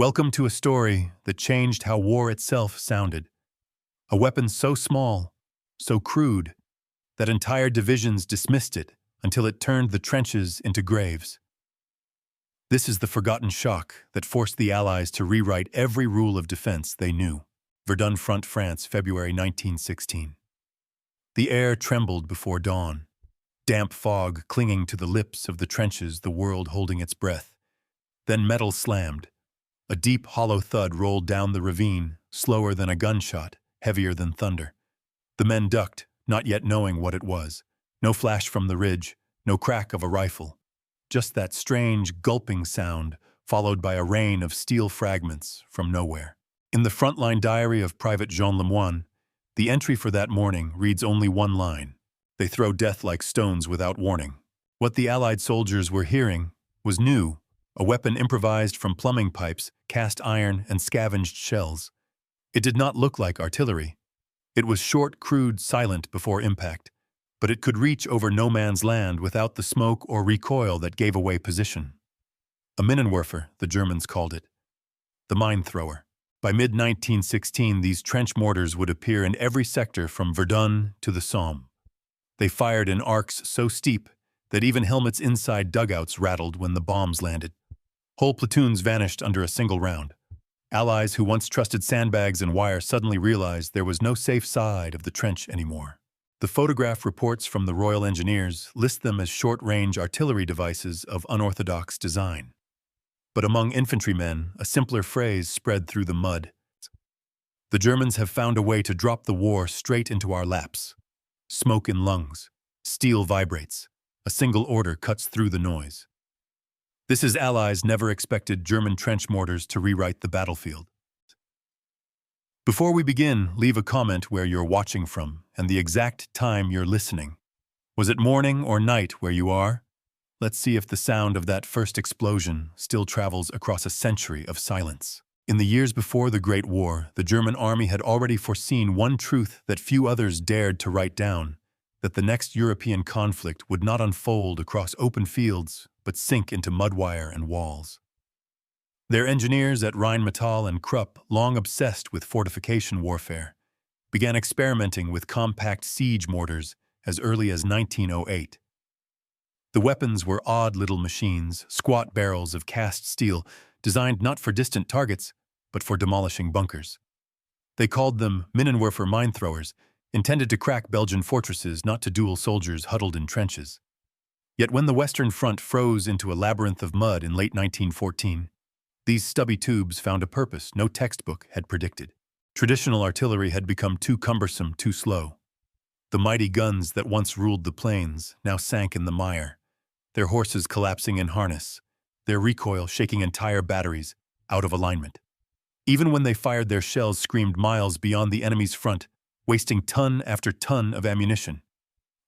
Welcome to a story that changed how war itself sounded. A weapon so small, so crude, that entire divisions dismissed it until it turned the trenches into graves. This is the forgotten shock that forced the Allies to rewrite every rule of defense they knew. Verdun Front, France, February 1916. The air trembled before dawn, damp fog clinging to the lips of the trenches, the world holding its breath. Then metal slammed. A deep, hollow thud rolled down the ravine, slower than a gunshot, heavier than thunder. The men ducked, not yet knowing what it was. No flash from the ridge, no crack of a rifle. Just that strange, gulping sound, followed by a rain of steel fragments from nowhere. In the frontline diary of Private Jean Lemoine, the entry for that morning reads only one line. They throw death like stones without warning. What the Allied soldiers were hearing was new, a weapon improvised from plumbing pipes, cast iron, and scavenged shells. It did not look like artillery. It was short, crude, silent before impact, but it could reach over no man's land without the smoke or recoil that gave away position. A Minenwerfer, the Germans called it. The mine thrower. By mid-1916, these trench mortars would appear in every sector from Verdun to the Somme. They fired in arcs so steep that even helmets inside dugouts rattled when the bombs landed. Whole platoons vanished under a single round. Allies who once trusted sandbags and wire suddenly realized there was no safe side of the trench anymore. The photograph reports from the Royal Engineers list them as short-range artillery devices of unorthodox design. But among infantrymen, a simpler phrase spread through the mud. The Germans have found a way to drop the war straight into our laps. Smoke in lungs. Steel vibrates. A single order cuts through the noise. This is Allies never expected German trench mortars to rewrite the battlefield. Before we begin, leave a comment where you're watching from and the exact time you're listening. Was it morning or night where you are? Let's see if the sound of that first explosion still travels across a century of silence. In the years before the Great War, the German army had already foreseen one truth that few others dared to write down, that the next European conflict would not unfold across open fields, but sink into mud wire and walls. Their engineers at Rheinmetall and Krupp, long obsessed with fortification warfare, began experimenting with compact siege mortars as early as 1908. The weapons were odd little machines, squat barrels of cast steel, designed not for distant targets, but for demolishing bunkers. They called them Minenwerfer mine throwers, intended to crack Belgian fortresses, not to duel soldiers huddled in trenches. Yet when the Western Front froze into a labyrinth of mud in late 1914, these stubby tubes found a purpose no textbook had predicted. Traditional artillery had become too cumbersome, too slow. The mighty guns that once ruled the plains now sank in the mire, their horses collapsing in harness, their recoil shaking entire batteries out of alignment. Even when they fired, their shells screamed miles beyond the enemy's front, wasting ton after ton of ammunition.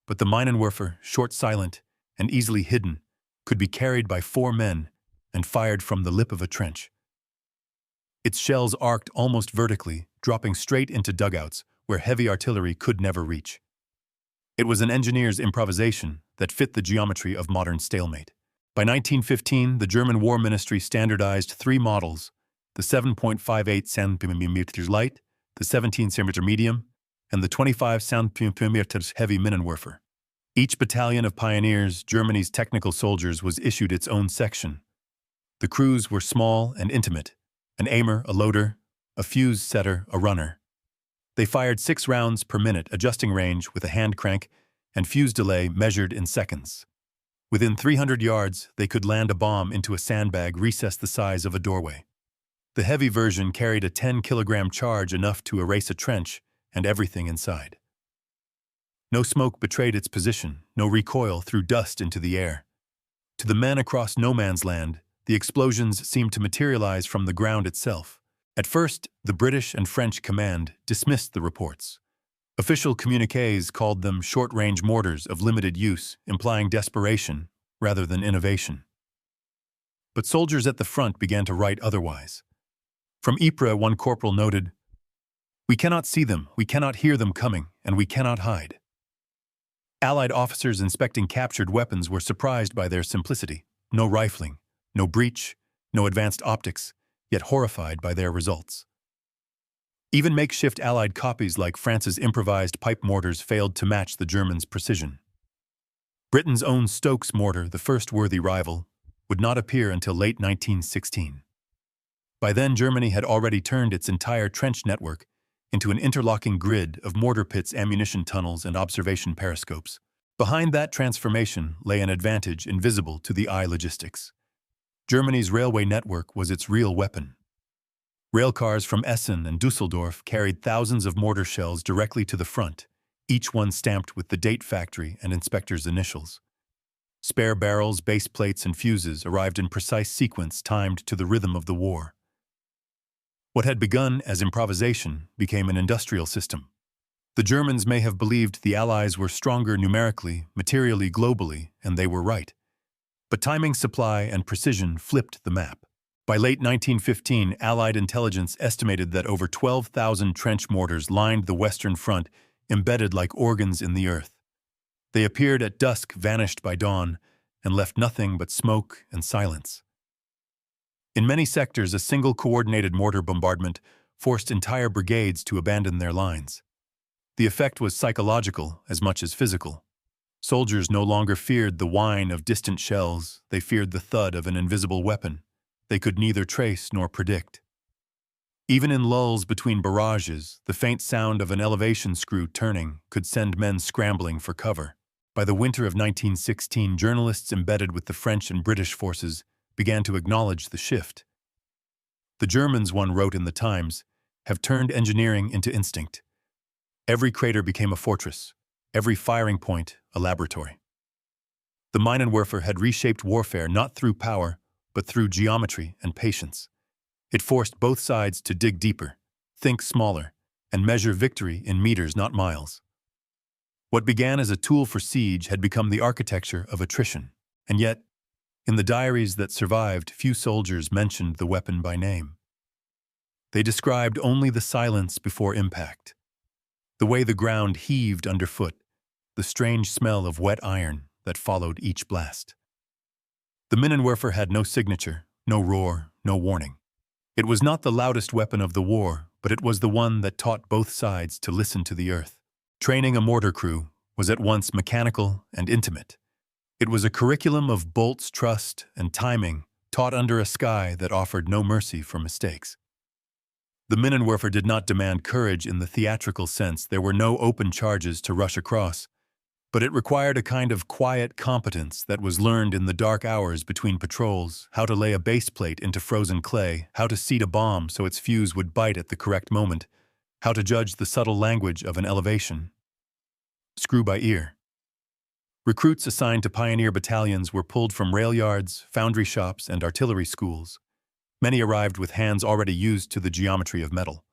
But the Minenwerfer, short, silent, and easily hidden, could be carried by 4 men and fired from the lip of a trench. Its shells arced almost vertically, dropping straight into dugouts where heavy artillery could never reach. It was an engineer's improvisation that fit the geometry of modern stalemate. By 1915, the German War Ministry standardized 3 models: the 7.58 cm light, the 17 cm medium, and the 25 cm heavy Minenwerfer. Each battalion of pioneers, Germany's technical soldiers, was issued its own section. The crews were small and intimate: an aimer, a loader, a fuse setter, a runner. They fired 6 rounds per minute, adjusting range with a hand crank and fuse delay measured in seconds. Within 300 yards, they could land a bomb into a sandbag recessed the size of a doorway. The heavy version carried a 10-kilogram charge, enough to erase a trench and everything inside. No smoke betrayed its position, no recoil threw dust into the air. To the men across no man's land, the explosions seemed to materialize from the ground itself. At first, the British and French command dismissed the reports. Official communiques called them short-range mortars of limited use, implying desperation rather than innovation. But soldiers at the front began to write otherwise. From Ypres, one corporal noted, "We cannot see them, we cannot hear them coming, and we cannot hide." Allied officers inspecting captured weapons were surprised by their simplicity. No rifling, no breech, no advanced optics, yet horrified by their results. Even makeshift Allied copies like France's improvised pipe mortars failed to match the Germans' precision. Britain's own Stokes mortar, the first worthy rival, would not appear until late 1916. By then, Germany had already turned its entire trench network into an interlocking grid of mortar pits, ammunition tunnels, and observation periscopes. Behind that transformation lay an advantage invisible to the eye: logistics. Germany's railway network was its real weapon. Railcars from Essen and Dusseldorf carried thousands of mortar shells directly to the front, each one stamped with the date, factory, and inspector's initials. Spare barrels, base plates, and fuses arrived in precise sequence timed to the rhythm of the war. What had begun as improvisation became an industrial system. The Germans may have believed the Allies were stronger numerically, materially, globally, and they were right. But timing, supply, and precision flipped the map. By late 1915, Allied intelligence estimated that over 12,000 trench mortars lined the Western Front, embedded like organs in the earth. They appeared at dusk, vanished by dawn, and left nothing but smoke and silence. In many sectors, a single coordinated mortar bombardment forced entire brigades to abandon their lines. The effect was psychological as much as physical. Soldiers no longer feared the whine of distant shells, they feared the thud of an invisible weapon they could neither trace nor predict. Even in lulls between barrages, the faint sound of an elevation screw turning could send men scrambling for cover. By the winter of 1916, journalists embedded with the French and British forces began to acknowledge the shift. The Germans, one wrote in the Times, have turned engineering into instinct. Every crater became a fortress, every firing point a laboratory. The Minenwerfer had reshaped warfare not through power, but through geometry and patience. It forced both sides to dig deeper, think smaller, and measure victory in meters, not miles. What began as a tool for siege had become the architecture of attrition, and yet, in the diaries that survived, few soldiers mentioned the weapon by name. They described only the silence before impact, the way the ground heaved underfoot, the strange smell of wet iron that followed each blast. The Minenwerfer had no signature, no roar, no warning. It was not the loudest weapon of the war, but it was the one that taught both sides to listen to the earth. Training a mortar crew was at once mechanical and intimate. It was a curriculum of bolts, trust, and timing, taught under a sky that offered no mercy for mistakes. The Minenwerfer did not demand courage in the theatrical sense. There were no open charges to rush across, but it required a kind of quiet competence that was learned in the dark hours between patrols: how to lay a base plate into frozen clay, how to seat a bomb so its fuse would bite at the correct moment, how to judge the subtle language of an elevation. Screw by ear. Recruits assigned to pioneer battalions were pulled from rail yards, foundry shops, and artillery schools. Many arrived with hands already used to the geometry of metal.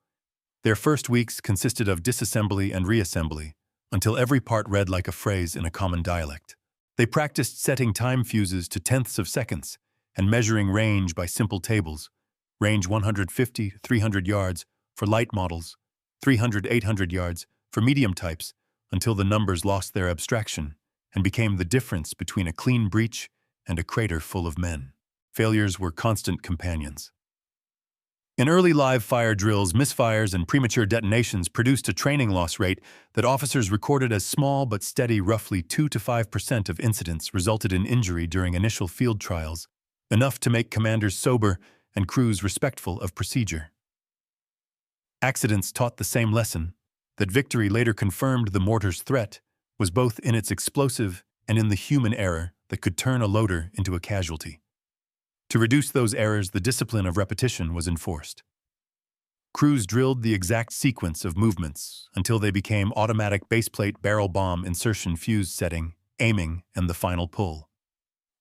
Their first weeks consisted of disassembly and reassembly, until every part read like a phrase in a common dialect. They practiced setting time fuses to tenths of seconds and measuring range by simple tables: range 150 to 300 yards for light models, 300 to 800 yards for medium types, until the numbers lost their abstraction and became the difference between a clean breach and a crater full of men. Failures were constant companions. In early live fire drills, misfires and premature detonations produced a training loss rate that officers recorded as small but steady. Roughly 2 to 5% of incidents resulted in injury during initial field trials, enough to make commanders sober and crews respectful of procedure. Accidents taught the same lesson: that victory later confirmed the mortar's threat was both in its explosive and in the human error that could turn a loader into a casualty. To reduce those errors, the discipline of repetition was enforced. Crews drilled the exact sequence of movements until they became automatic: baseplate, barrel bomb, insertion, fuse setting, aiming, and the final pull.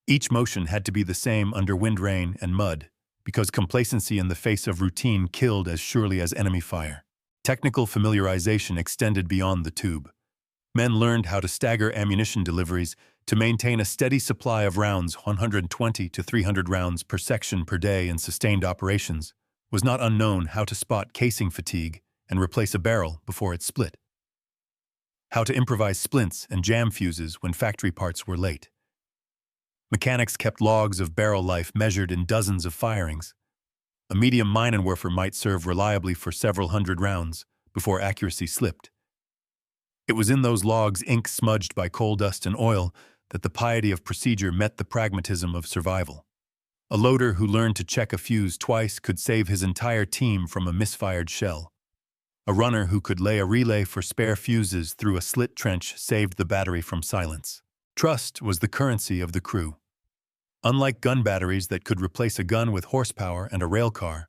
Each motion had to be the same under wind, rain, and mud, because complacency in the face of routine killed as surely as enemy fire. Technical familiarization extended beyond the tube. Men learned how to stagger ammunition deliveries to maintain a steady supply of rounds. 120 to 300 rounds per section per day in sustained operations was not unknown. How to spot casing fatigue and replace a barrel before it split. How to improvise splints and jam fuses when factory parts were late. Mechanics kept logs of barrel life measured in dozens of firings. A medium Minenwerfer might serve reliably for several hundred rounds before accuracy slipped. It was in those logs, ink smudged by coal dust and oil, that the piety of procedure met the pragmatism of survival. A loader who learned to check a fuse twice could save his entire team from a misfired shell. A runner who could lay a relay for spare fuses through a slit trench saved the battery from silence. Trust was the currency of the crew. Unlike gun batteries that could replace a gun with horsepower and a railcar,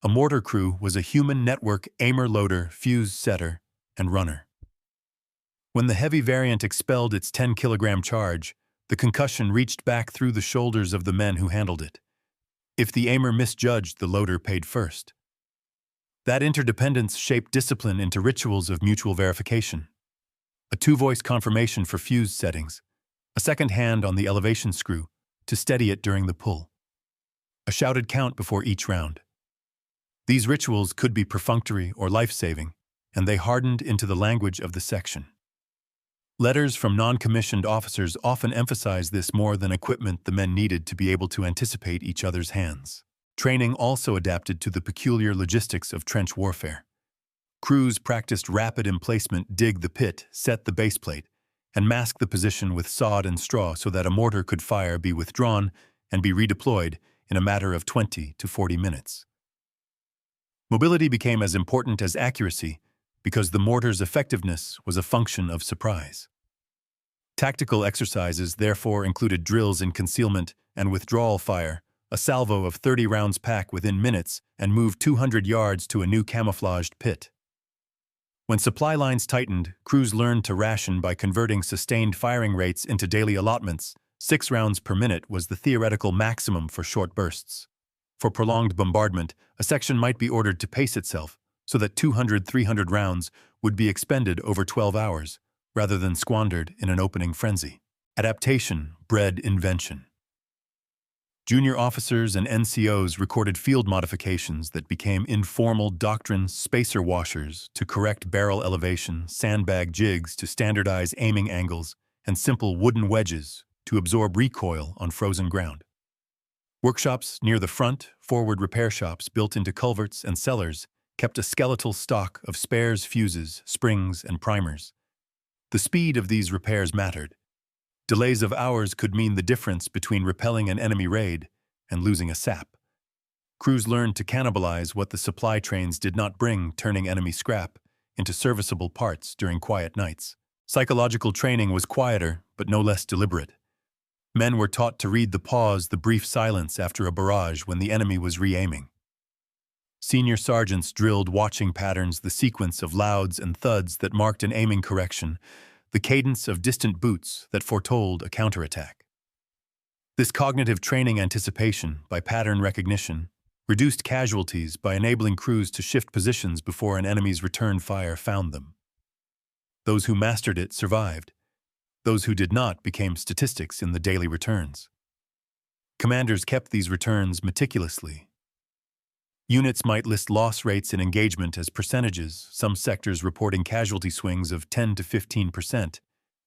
a mortar crew was a human network aimer, loader, fuse setter, and runner. When the heavy variant expelled its 10-kilogram charge, the concussion reached back through the shoulders of the men who handled it. If the aimer misjudged, the loader paid first. That interdependence shaped discipline into rituals of mutual verification. A two-voice confirmation for fuse settings, a second hand on the elevation screw to steady it during the pull, a shouted count before each round. These rituals could be perfunctory or life-saving, and they hardened into the language of the section. Letters from non-commissioned officers often emphasize this more than equipment the men needed to be able to anticipate each other's hands. Training also adapted to the peculiar logistics of trench warfare. Crews practiced rapid emplacement, dig the pit, set the base plate, and mask the position with sod and straw so that a mortar could fire, be withdrawn, and be redeployed in a matter of 20 to 40 minutes. Mobility became as important as accuracy because the mortar's effectiveness was a function of surprise. Tactical exercises therefore included drills in concealment and withdrawal fire, a salvo of 30 rounds pack within minutes, and move 200 yards to a new camouflaged pit. When supply lines tightened, crews learned to ration by converting sustained firing rates into daily allotments. 6 rounds per minute was the theoretical maximum for short bursts. For prolonged bombardment, a section might be ordered to pace itself so that 200-300 rounds would be expended over 12 hours, rather than squandered in an opening frenzy. Adaptation bred invention. Junior officers and NCOs recorded field modifications that became informal doctrine: spacer washers to correct barrel elevation, sandbag jigs to standardize aiming angles, and simple wooden wedges to absorb recoil on frozen ground. Workshops near the front, forward repair shops built into culverts and cellars, kept a skeletal stock of spares, fuses, springs, and primers. The speed of these repairs mattered. Delays of hours could mean the difference between repelling an enemy raid and losing a sap. Crews learned to cannibalize what the supply trains did not bring, turning enemy scrap into serviceable parts during quiet nights. Psychological training was quieter, but no less deliberate. Men were taught to read the pause, the brief silence after a barrage when the enemy was re-aiming. Senior sergeants drilled watching patterns, the sequence of louds and thuds that marked an aiming correction, the cadence of distant boots that foretold a counterattack. This cognitive training anticipation by pattern recognition reduced casualties by enabling crews to shift positions before an enemy's return fire found them. Those who mastered it survived. Those who did not became statistics in the daily returns. Commanders kept these returns meticulously. Units might list loss rates in engagement as percentages, some sectors reporting casualty swings of 10 to 15%,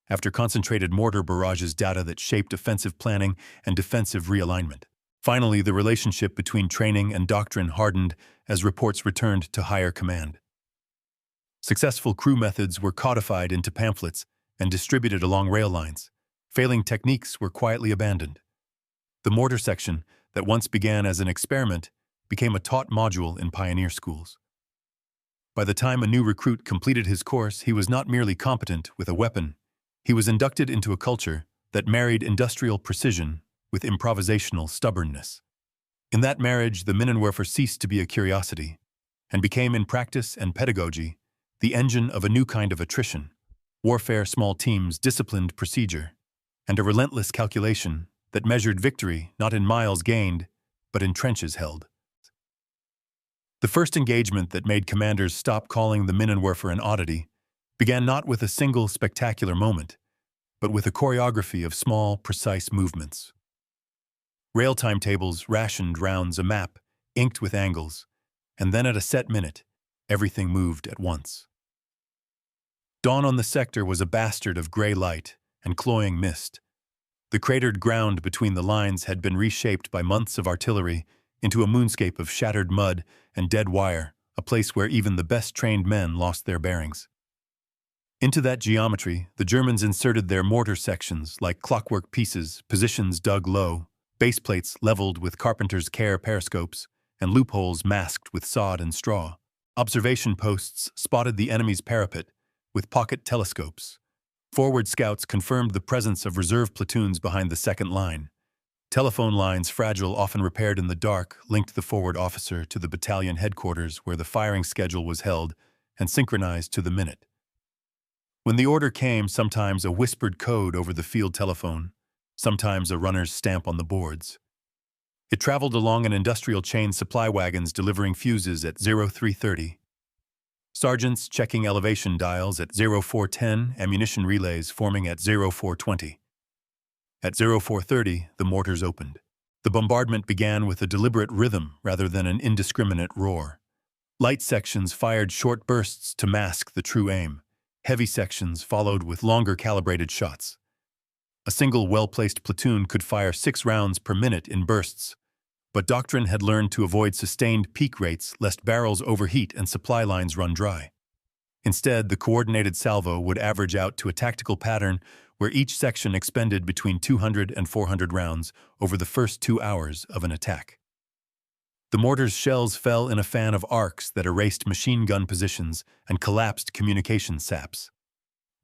after concentrated mortar barrages, data that shaped offensive planning and defensive realignment. Finally, the relationship between training and doctrine hardened as reports returned to higher command. Successful crew methods were codified into pamphlets and distributed along rail lines. Failing techniques were quietly abandoned. The mortar section, that once began as an experiment, became a taught module in pioneer schools. By the time a new recruit completed his course, he was not merely competent with a weapon. He was inducted into a culture that married industrial precision with improvisational stubbornness. In that marriage, the Minenwerfer ceased to be a curiosity and became, in practice and pedagogy, the engine of a new kind of attrition: warfare, small teams, disciplined procedure, and a relentless calculation that measured victory not in miles gained, but in trenches held. The first engagement that made commanders stop calling the Minenwerfer an oddity began not with a single spectacular moment, but with a choreography of small, precise movements. Rail timetables, rationed rounds, a map, inked with angles, and then at a set minute, everything moved at once. Dawn on the sector was a bastard of gray light and cloying mist. The cratered ground between the lines had been reshaped by months of artillery, into a moonscape of shattered mud and dead wire, a place where even the best trained men lost their bearings. Into that geometry, the Germans inserted their mortar sections like clockwork pieces, positions dug low, base plates leveled with carpenter's care periscopes, and loopholes masked with sod and straw. Observation posts spotted the enemy's parapet with pocket telescopes. Forward scouts confirmed the presence of reserve platoons behind the second line. Telephone lines, fragile, often repaired in the dark, linked the forward officer to the battalion headquarters where the firing schedule was held and synchronized to the minute. When the order came, sometimes a whispered code over the field telephone, sometimes a runner's stamp on the boards. It traveled along an industrial chain, supply wagons delivering fuses at 0330, sergeants checking elevation dials at 0410, ammunition relays forming at 0420. At 0430, the mortars opened. The bombardment began with a deliberate rhythm rather than an indiscriminate roar. Light sections fired short bursts to mask the true aim. Heavy sections followed with longer calibrated shots. A single well-placed platoon could fire 6 rounds per minute in bursts, but doctrine had learned to avoid sustained peak rates lest barrels overheat and supply lines run dry. Instead, the coordinated salvo would average out to a tactical pattern where each section expended between 200 and 400 rounds over the first 2 hours of an attack. The mortar's shells fell in a fan of arcs that erased machine gun positions and collapsed communication saps.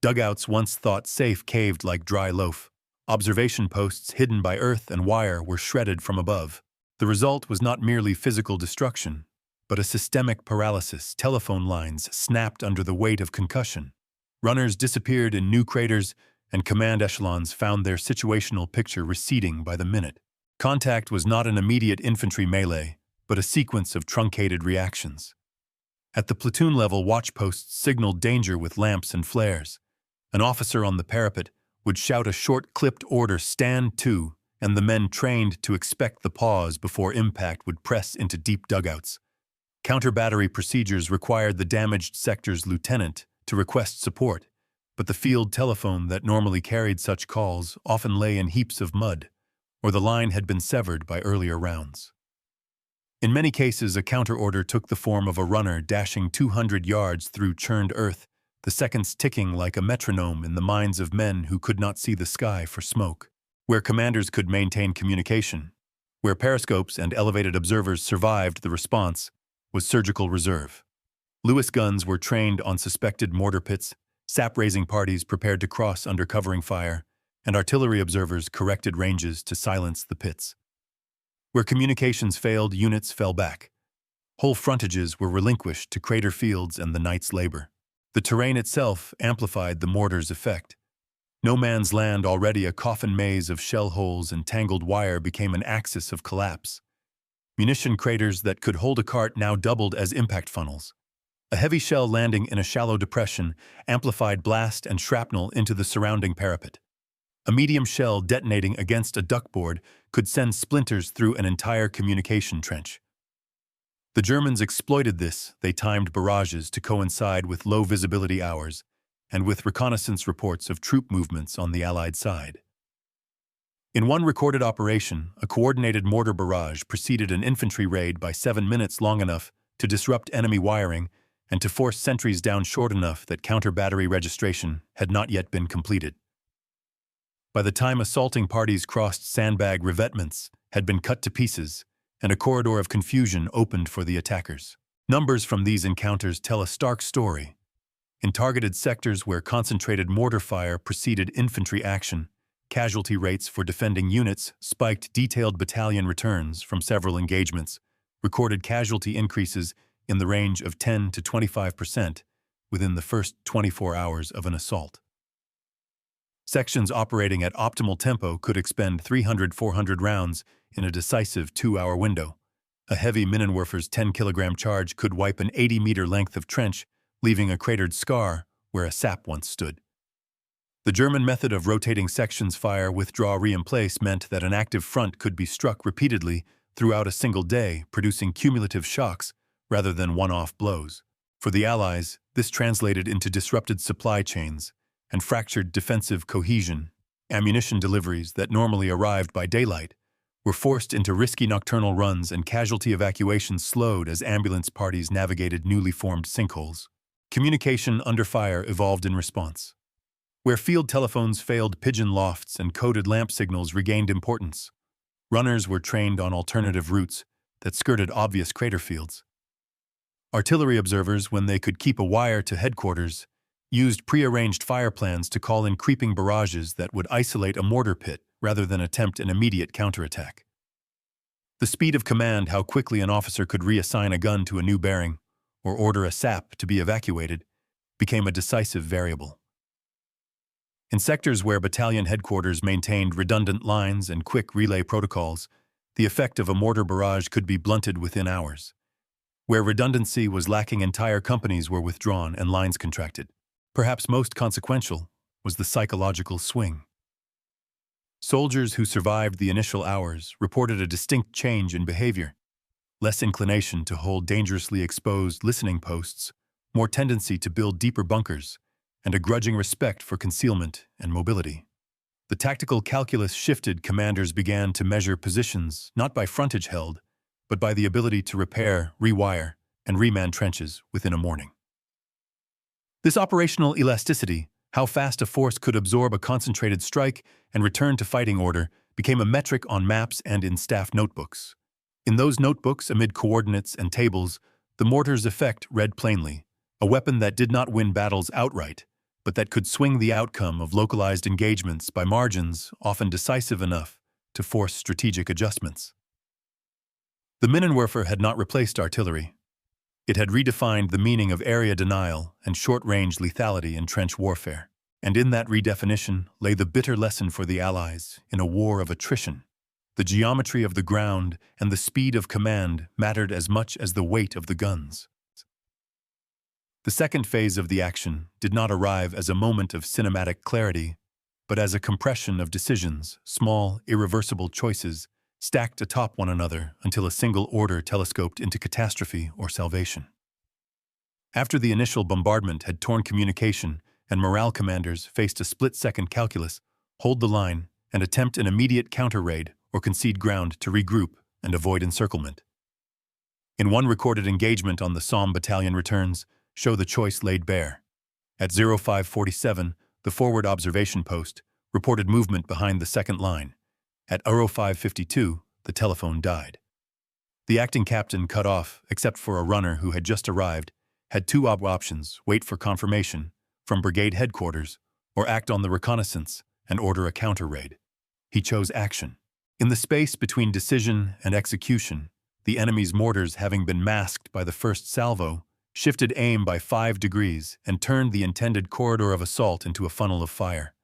Dugouts once thought safe caved like dry loaf. Observation posts hidden by earth and wire were shredded from above. The result was not merely physical destruction, but a systemic paralysis. Telephone lines snapped under the weight of concussion. Runners disappeared in new craters, and command echelons found their situational picture receding by the minute. Contact was not an immediate infantry melee, but a sequence of truncated reactions. At the platoon level, watchposts signaled danger with lamps and flares. An officer on the parapet would shout a short, clipped order, "Stand to," and the men trained to expect the pause before impact would press into deep dugouts. Counter-battery procedures required the damaged sector's lieutenant to request support, but the field telephone that normally carried such calls often lay in heaps of mud, or the line had been severed by earlier rounds. In many cases, a counter-order took the form of a runner dashing 200 yards through churned earth, the seconds ticking like a metronome in the minds of men who could not see the sky for smoke. Where commanders could maintain communication, where periscopes and elevated observers survived the response, was surgical reserve. Lewis guns were trained on suspected mortar pits, sap-raising parties prepared to cross under covering fire, and artillery observers corrected ranges to silence the pits. Where communications failed, units fell back. Whole frontages were relinquished to crater fields and the night's labor. The terrain itself amplified the mortar's effect. No man's land, already a coffin maze of shell holes and tangled wire, became an axis of collapse. Munition craters that could hold a cart now doubled as impact funnels. A heavy shell landing in a shallow depression amplified blast and shrapnel into the surrounding parapet. A medium shell detonating against a duckboard could send splinters through an entire communication trench. The Germans exploited this. They timed barrages to coincide with low visibility hours, and with reconnaissance reports of troop movements on the Allied side. In one recorded operation, a coordinated mortar barrage preceded an infantry raid by 7 minutes, long enough to disrupt enemy wiring and to force sentries down short enough that counter-battery registration had not yet been completed. By the time assaulting parties crossed, sandbag revetments had been cut to pieces, and a corridor of confusion opened for the attackers. Numbers from these encounters tell a stark story. In targeted sectors where concentrated mortar fire preceded infantry action, casualty rates for defending units spiked. Detailed battalion returns from several engagements recorded casualty increases in the range of 10 to 25% within the first 24 hours of an assault. Sections operating at optimal tempo could expend 300-400 rounds in a decisive 2-hour window. A heavy Minenwerfer's 10-kilogram charge could wipe an 80-meter length of trench, leaving a cratered scar where a sap once stood. The German method of rotating sections fire, withdraw, re-emplace meant that an active front could be struck repeatedly throughout a single day, producing cumulative shocks rather than one-off blows. For the Allies, this translated into disrupted supply chains and fractured defensive cohesion. Ammunition deliveries that normally arrived by daylight were forced into risky nocturnal runs and casualty evacuations slowed as ambulance parties navigated newly formed sinkholes. Communication under fire evolved in response. Where field telephones failed, pigeon lofts and coded lamp signals regained importance. Runners were trained on alternative routes that skirted obvious crater fields. Artillery observers, when they could keep a wire to headquarters, used prearranged fire plans to call in creeping barrages that would isolate a mortar pit rather than attempt an immediate counterattack. The speed of command, how quickly an officer could reassign a gun to a new bearing or order a sap to be evacuated, became a decisive variable. In sectors where battalion headquarters maintained redundant lines and quick relay protocols, the effect of a mortar barrage could be blunted within hours. Where redundancy was lacking, entire companies were withdrawn and lines contracted. Perhaps most consequential was the psychological swing. Soldiers who survived the initial hours reported a distinct change in behavior. Less inclination to hold dangerously exposed listening posts, more tendency to build deeper bunkers, and a grudging respect for concealment and mobility. The tactical calculus shifted. Commanders began to measure positions not by frontage held, but by the ability to repair, rewire, and reman trenches within a morning. This operational elasticity, how fast a force could absorb a concentrated strike and return to fighting order, became a metric on maps and in staff notebooks. In those notebooks, amid coordinates and tables, the mortar's effect read plainly: a weapon that did not win battles outright, but that could swing the outcome of localized engagements by margins often decisive enough to force strategic adjustments. The Minenwerfer had not replaced artillery. It had redefined the meaning of area denial and short-range lethality in trench warfare, and in that redefinition lay the bitter lesson for the Allies in a war of attrition. The geometry of the ground and the speed of command mattered as much as the weight of the guns. The second phase of the action did not arrive as a moment of cinematic clarity, but as a compression of decisions, small, irreversible choices stacked atop one another until a single order telescoped into catastrophe or salvation. After the initial bombardment had torn communication and morale, commanders faced a split-second calculus: hold the line and attempt an immediate counter-raid, or concede ground to regroup and avoid encirclement. In one recorded engagement on the Somme battalion returns, show the choice laid bare. At 0547, the forward observation post reported movement behind the second line. At 0552, the telephone died. The acting captain, cut off except for a runner who had just arrived, had two options: wait for confirmation from brigade headquarters or act on the reconnaissance and order a counter-raid. He chose action. In the space between decision and execution, the enemy's mortars, having been masked by the first salvo, shifted aim by 5 degrees and turned the intended corridor of assault into a funnel of fire.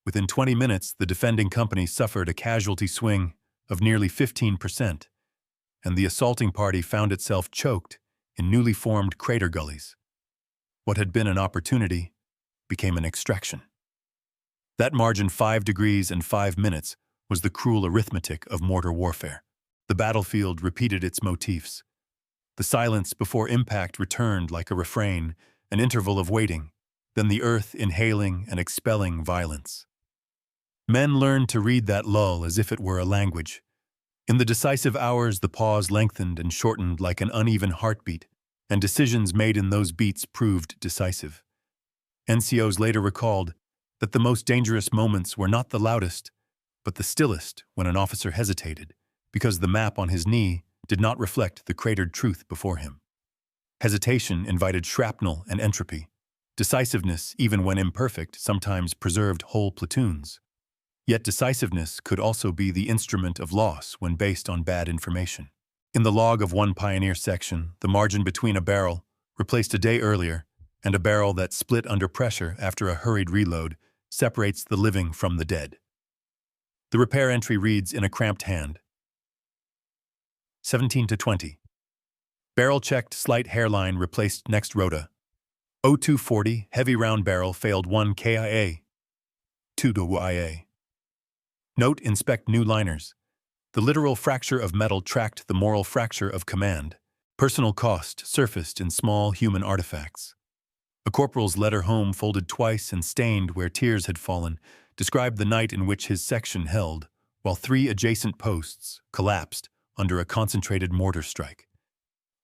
Within 20 minutes, the defending company suffered a casualty swing of nearly 15%, and the assaulting party found itself choked in newly formed crater gullies. What had been an opportunity became an extraction. That margin, 5 degrees and 5 minutes, was the cruel arithmetic of mortar warfare. The battlefield repeated its motifs. The silence before impact returned like a refrain, an interval of waiting, then the earth inhaling and expelling violence. Men learned to read that lull as if it were a language. In the decisive hours, the pause lengthened and shortened like an uneven heartbeat, and decisions made in those beats proved decisive. NCOs later recalled that the most dangerous moments were not the loudest, but the stillest, when an officer hesitated, because the map on his knee did not reflect the cratered truth before him. Hesitation invited shrapnel and entropy. Decisiveness, even when imperfect, sometimes preserved whole platoons. Yet decisiveness could also be the instrument of loss when based on bad information. In the log of one pioneer section, the margin between a barrel replaced a day earlier and a barrel that split under pressure after a hurried reload separates the living from the dead. The repair entry reads in a cramped hand: 17 to 20. Barrel checked, slight hairline replaced next rota. 0240, heavy round barrel failed 1 KIA. 2 to IA. Note: inspect new liners. The literal fracture of metal tracked the moral fracture of command. Personal cost surfaced in small human artifacts. A corporal's letter home, folded twice and stained where tears had fallen, described the night in which his section held, while 3 adjacent posts collapsed under a concentrated mortar strike.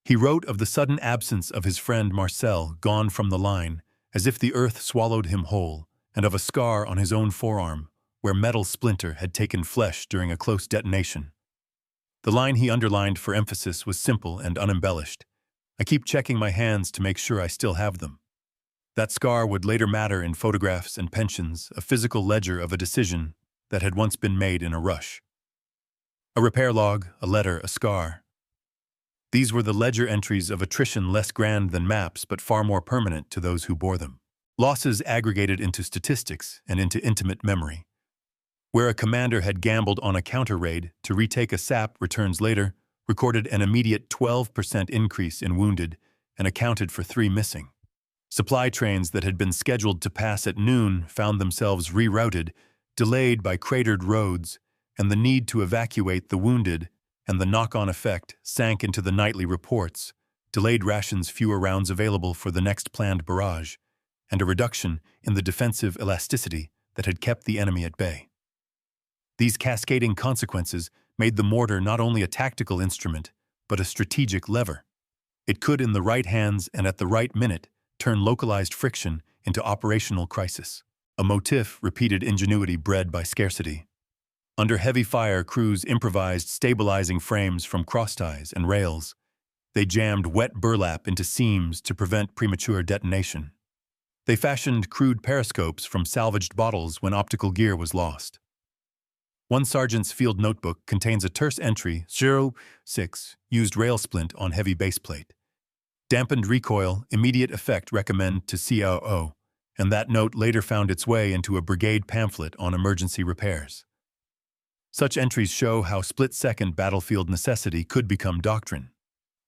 He wrote of the sudden absence of his friend Marcel, gone from the line, as if the earth swallowed him whole, and of a scar on his own forearm, where metal splinter had taken flesh during a close detonation. The line he underlined for emphasis was simple and unembellished. "I keep checking my hands to make sure I still have them." That scar would later matter in photographs and pensions, a physical ledger of a decision that had once been made in a rush. A repair log, a letter, a scar. These were the ledger entries of attrition less grand than maps but far more permanent to those who bore them. Losses aggregated into statistics and into intimate memory. Where a commander had gambled on a counter-raid to retake a sap returns later, recorded an immediate 12% increase in wounded and accounted for 3 missing. Supply trains that had been scheduled to pass at noon found themselves rerouted, delayed by cratered roads, and the need to evacuate the wounded and the knock-on effect sank into the nightly reports, delayed rations, fewer rounds available for the next planned barrage, and a reduction in the defensive elasticity that had kept the enemy at bay. These cascading consequences made the mortar not only a tactical instrument, but a strategic lever. It could, in the right hands and at the right minute, turn localized friction into operational crisis, a motif repeated ingenuity bred by scarcity. Under heavy fire, crews improvised stabilizing frames from crossties and rails. They jammed wet burlap into seams to prevent premature detonation. They fashioned crude periscopes from salvaged bottles when optical gear was lost. One sergeant's field notebook contains a terse entry, 06, used rail splint on heavy baseplate. Dampened recoil, immediate effect recommend to COO, and that note later found its way into a brigade pamphlet on emergency repairs. Such entries show how split-second battlefield necessity could become doctrine.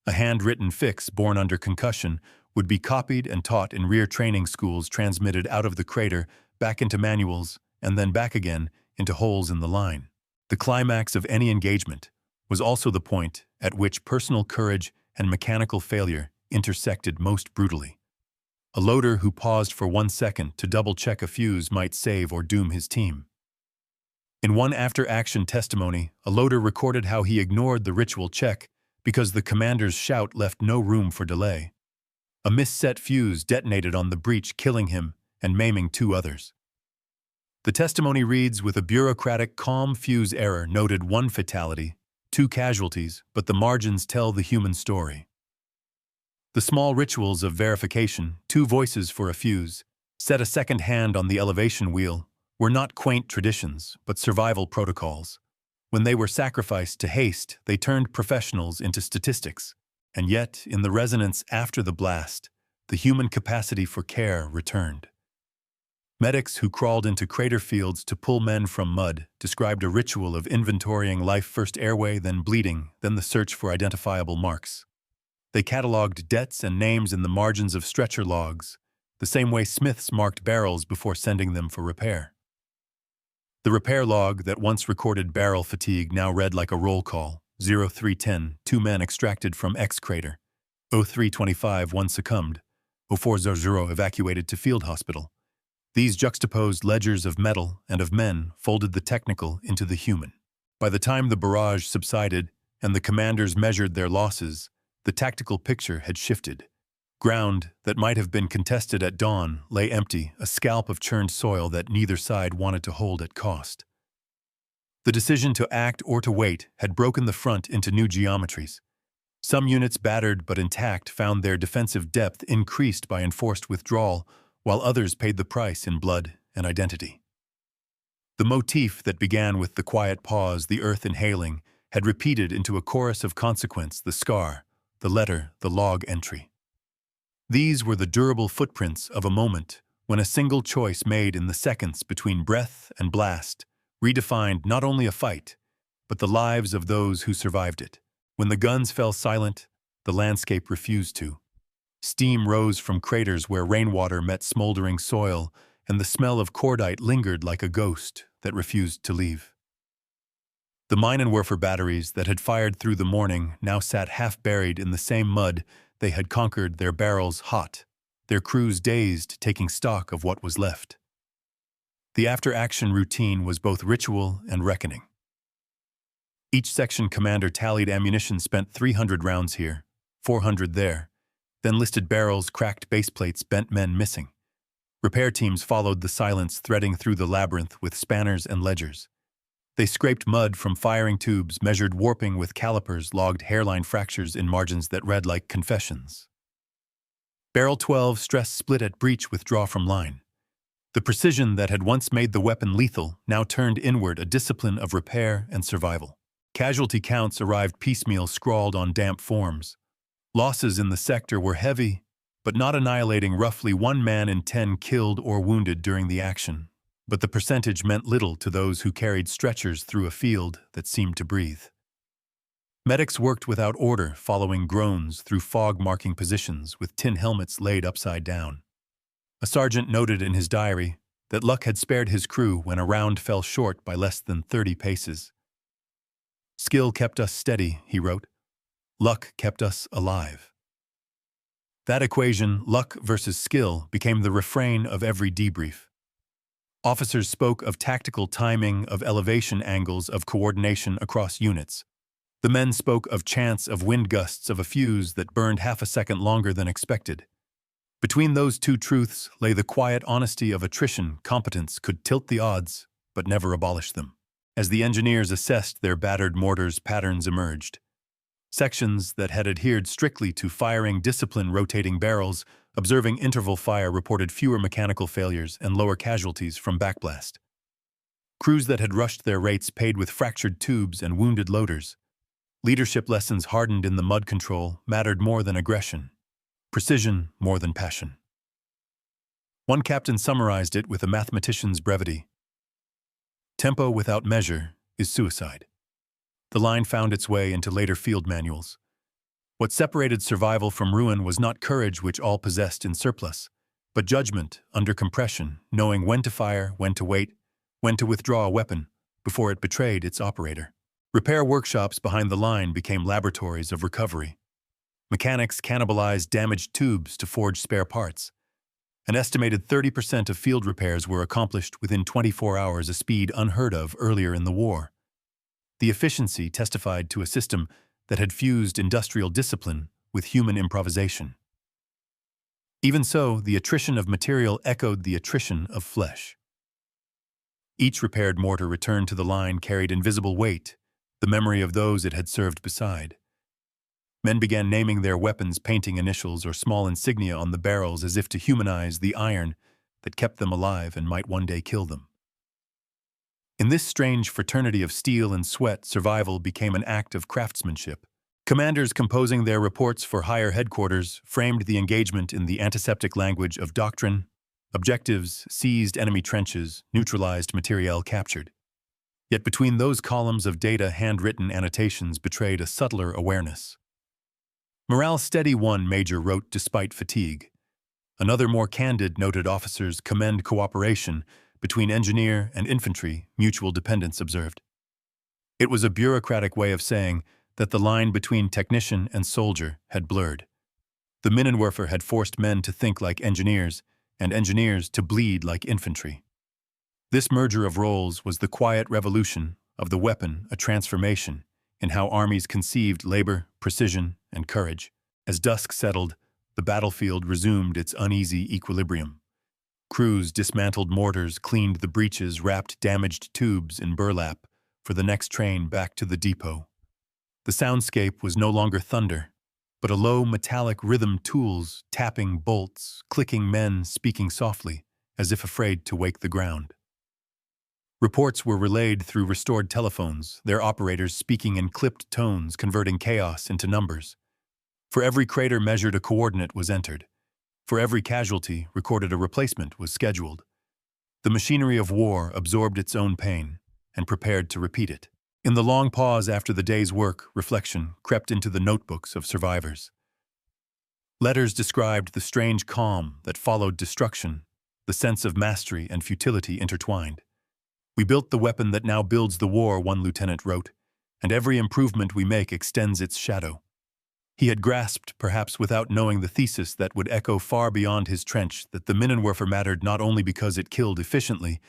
A handwritten fix born under concussion would be copied and taught in rear training schools, transmitted out of the crater, back into manuals, and then back again into holes in the line. The climax of any engagement was also the point at which personal courage and mechanical failure intersected most brutally. A loader who paused for 1 second to double-check a fuse might save or doom his team. In one after-action testimony, a loader recorded how he ignored the ritual check because the commander's shout left no room for delay. A misset fuse detonated on the breach, killing him and maiming 2 others. The testimony reads, with a bureaucratic calm, fuse error noted 1 fatality, 2 casualties, but the margins tell the human story. The small rituals of verification, 2 voices for a fuse, set a second hand on the elevation wheel, were not quaint traditions, but survival protocols. When they were sacrificed to haste, they turned professionals into statistics. And yet, in the resonance after the blast, the human capacity for care returned. Medics who crawled into crater fields to pull men from mud described a ritual of inventorying life, first airway, then bleeding, then the search for identifiable marks. They cataloged debts and names in the margins of stretcher logs, the same way smiths marked barrels before sending them for repair. The repair log that once recorded barrel fatigue now read like a roll call. 0310, 2 men extracted from X crater. 0325, 1 succumbed. 0400, evacuated to field hospital. These juxtaposed ledgers of metal and of men folded the technical into the human. By the time the barrage subsided and the commanders measured their losses, the tactical picture had shifted. Ground that might have been contested at dawn lay empty, a scalp of churned soil that neither side wanted to hold at cost. The decision to act or to wait had broken the front into new geometries. Some units, battered but intact, found their defensive depth increased by enforced withdrawal, while others paid the price in blood and identity. The motif that began with the quiet pause, the earth inhaling, had repeated into a chorus of consequence: the scar, the letter, the log entry. These were the durable footprints of a moment when a single choice made in the seconds between breath and blast redefined not only a fight, but the lives of those who survived it. When the guns fell silent, the landscape refused to. Steam rose from craters where rainwater met smoldering soil, and the smell of cordite lingered like a ghost that refused to leave. The Minenwerfer batteries that had fired through the morning now sat half-buried in the same mud they had conquered, their barrels hot, their crews dazed, taking stock of what was left. The after-action routine was both ritual and reckoning. Each section commander tallied ammunition spent 300 rounds here, 400 there, then listed barrels, cracked baseplates, bent men missing. Repair teams followed the silence, threading through the labyrinth with spanners and ledgers. They scraped mud from firing tubes, measured warping with calipers, logged hairline fractures in margins that read like confessions. Barrel 12, stress split at breech, withdraw from line. The precision that had once made the weapon lethal now turned inward, a discipline of repair and survival. Casualty counts arrived piecemeal, scrawled on damp forms. Losses in the sector were heavy, but not annihilating. Roughly 1 man in 10 killed or wounded during the action. But the percentage meant little to those who carried stretchers through a field that seemed to breathe. Medics worked without order, following groans through fog-marking positions with tin helmets laid upside down. A sergeant noted in his diary that luck had spared his crew when a round fell short by less than 30 paces. Skill kept us steady, he wrote. Luck kept us alive. That equation, luck versus skill, became the refrain of every debrief. Officers spoke of tactical timing, of elevation angles, of coordination across units. The men spoke of chance, of wind gusts, of a fuse that burned half a second longer than expected. Between those two truths lay the quiet honesty of attrition. Competence could tilt the odds, but never abolish them. As the engineers assessed their battered mortars, patterns emerged. Sections that had adhered strictly to firing discipline, rotating barrels, observing interval fire, reported fewer mechanical failures and lower casualties from backblast. Crews that had rushed their rates paid with fractured tubes and wounded loaders. Leadership lessons hardened in the mud control mattered more than aggression, precision more than passion. One captain summarized it with a mathematician's brevity. Tempo without measure is suicide. The line found its way into later field manuals. What separated survival from ruin was not courage, which all possessed in surplus, but judgment under compression, knowing when to fire, when to wait, when to withdraw a weapon before it betrayed its operator. Repair workshops behind the line became laboratories of recovery. Mechanics cannibalized damaged tubes to forge spare parts. An estimated 30% of field repairs were accomplished within 24 hours, a speed unheard of earlier in the war. The efficiency testified to a system that had fused industrial discipline with human improvisation. Even so, the attrition of material echoed the attrition of flesh. Each repaired mortar returned to the line carried invisible weight, the memory of those it had served beside. Men began naming their weapons, painting initials or small insignia on the barrels as if to humanize the iron that kept them alive and might one day kill them. In this strange fraternity of steel and sweat, survival became an act of craftsmanship. Commanders composing their reports for higher headquarters framed the engagement in the antiseptic language of doctrine. Objectives: seized enemy trenches, neutralized materiel captured. Yet between those columns of data, handwritten annotations betrayed a subtler awareness. Morale steady, one major wrote despite fatigue. Another, more candid, noted officers commend cooperation between engineer and infantry, mutual dependence observed. It was a bureaucratic way of saying that the line between technician and soldier had blurred. The Minenwerfer had forced men to think like engineers, and engineers to bleed like infantry. This merger of roles was the quiet revolution of the weapon, a transformation in how armies conceived labor, precision, and courage. As dusk settled, the battlefield resumed its uneasy equilibrium. Crews dismantled mortars, cleaned the breaches, wrapped damaged tubes in burlap for the next train back to the depot. The soundscape was no longer thunder, but a low metallic rhythm, tools tapping bolts, clicking, men speaking softly, as if afraid to wake the ground. Reports were relayed through restored telephones, their operators speaking in clipped tones, converting chaos into numbers. For every crater measured, a coordinate was entered. For every casualty recorded, a replacement was scheduled. The machinery of war absorbed its own pain and prepared to repeat it. In the long pause after the day's work, reflection crept into the notebooks of survivors. Letters described the strange calm that followed destruction, the sense of mastery and futility intertwined. "We built the weapon that now builds the war," one lieutenant wrote, "and every improvement we make extends its shadow." He had grasped, perhaps without knowing, the thesis that would echo far beyond his trench, that the Minenwerfer mattered not only because it killed efficiently,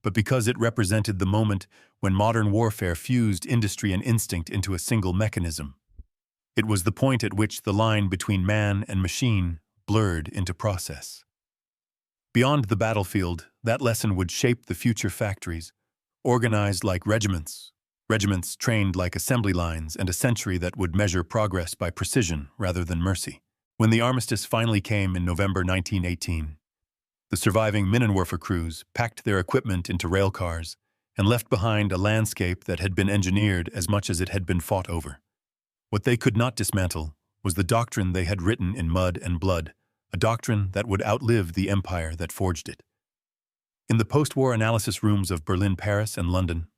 but because it represented the moment when modern warfare fused industry and instinct into a single mechanism. It was the point at which the line between man and machine blurred into process. Beyond the battlefield, that lesson would shape the future factories, organized like regiments, regiments trained like assembly lines, and a century that would measure progress by precision rather than mercy. When the armistice finally came in November 1918, the surviving Minenwerfer crews packed their equipment into rail cars and left behind a landscape that had been engineered as much as it had been fought over. What they could not dismantle was the doctrine they had written in mud and blood, a doctrine that would outlive the empire that forged it. In the post-war analysis rooms of Berlin, Paris, and London,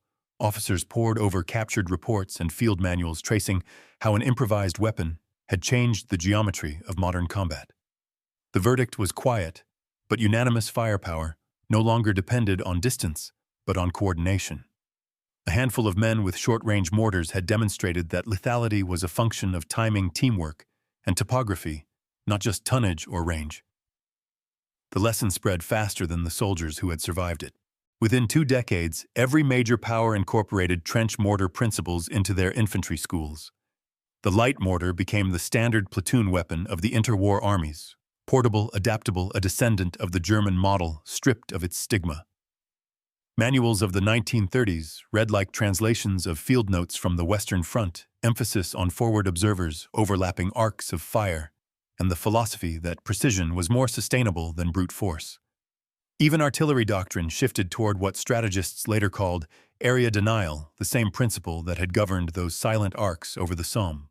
officers pored over captured reports and field manuals tracing how an improvised weapon had changed the geometry of modern combat. The verdict was quiet, but unanimous: firepower no longer depended on distance, but on coordination. A handful of men with short-range mortars had demonstrated that lethality was a function of timing, teamwork, and topography, not just tonnage or range. The lesson spread faster than the soldiers who had survived it. Within 2 decades, every major power incorporated trench mortar principles into their infantry schools. The light mortar became the standard platoon weapon of the interwar armies, portable, adaptable, a descendant of the German model, stripped of its stigma. Manuals of the 1930s read like translations of field notes from the Western Front, emphasis on forward observers, overlapping arcs of fire, and the philosophy that precision was more sustainable than brute force. Even artillery doctrine shifted toward what strategists later called area denial, the same principle that had governed those silent arcs over the Somme.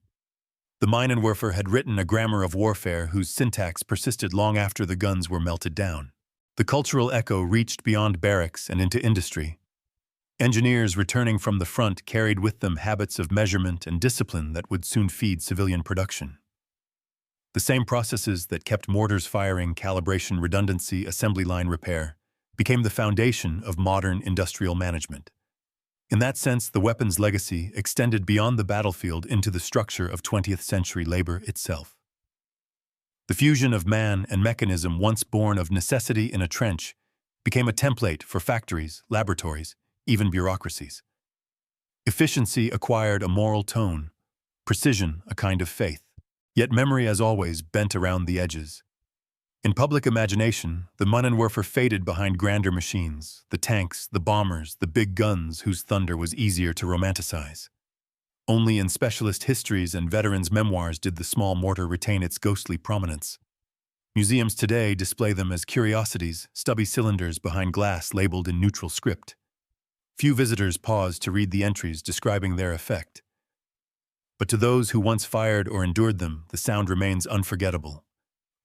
The Minenwerfer had written a grammar of warfare whose syntax persisted long after the guns were melted down. The cultural echo reached beyond barracks and into industry. Engineers returning from the front carried with them habits of measurement and discipline that would soon feed civilian production. The same processes that kept mortars firing, calibration, redundancy, assembly line repair, became the foundation of modern industrial management. In that sense, the weapon's legacy extended beyond the battlefield into the structure of 20th century labor itself. The fusion of man and mechanism, once born of necessity in a trench, became a template for factories, laboratories, even bureaucracies. Efficiency acquired a moral tone, precision a kind of faith. Yet memory, as always, bent around the edges. In public imagination, the Minenwerfer faded behind grander machines, the tanks, the bombers, the big guns whose thunder was easier to romanticize. Only in specialist histories and veterans' memoirs did the small mortar retain its ghostly prominence. Museums today display them as curiosities, stubby cylinders behind glass labeled in neutral script. Few visitors pause to read the entries describing their effect. But to those who once fired or endured them, the sound remains unforgettable.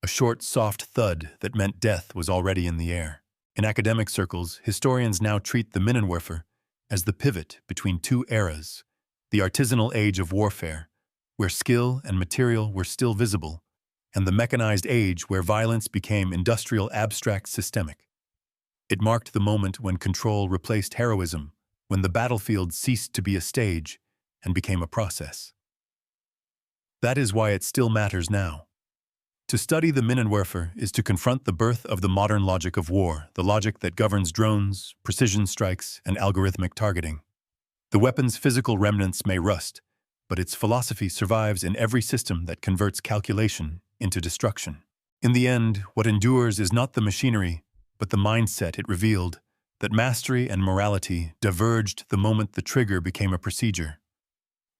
A short, soft thud that meant death was already in the air. In academic circles, historians now treat the Minenwerfer as the pivot between 2 eras, the artisanal age of warfare, where skill and material were still visible, and the mechanized age where violence became industrial, abstract, systemic. It marked the moment when control replaced heroism, when the battlefield ceased to be a stage and became a process. That is why it still matters now. To study the Minenwerfer is to confront the birth of the modern logic of war, the logic that governs drones, precision strikes, and algorithmic targeting. The weapon's physical remnants may rust, but its philosophy survives in every system that converts calculation into destruction. In the end, what endures is not the machinery, but the mindset it revealed, that mastery and morality diverged the moment the trigger became a procedure.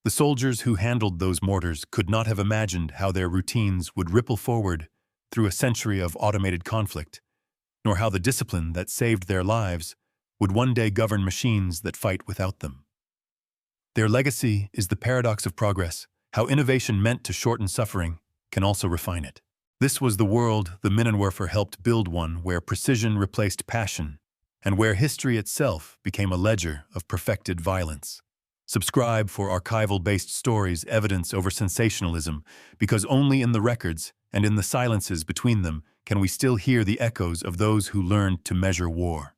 The soldiers who handled those mortars could not have imagined how their routines would ripple forward through a century of automated conflict, nor how the discipline that saved their lives would one day govern machines that fight without them. Their legacy is the paradox of progress, how innovation meant to shorten suffering can also refine it. This was the world the Minenwerfer helped build, one where precision replaced passion, and where history itself became a ledger of perfected violence. Subscribe for archival-based stories, evidence over sensationalism, because only in the records and in the silences between them can we still hear the echoes of those who learned to measure war.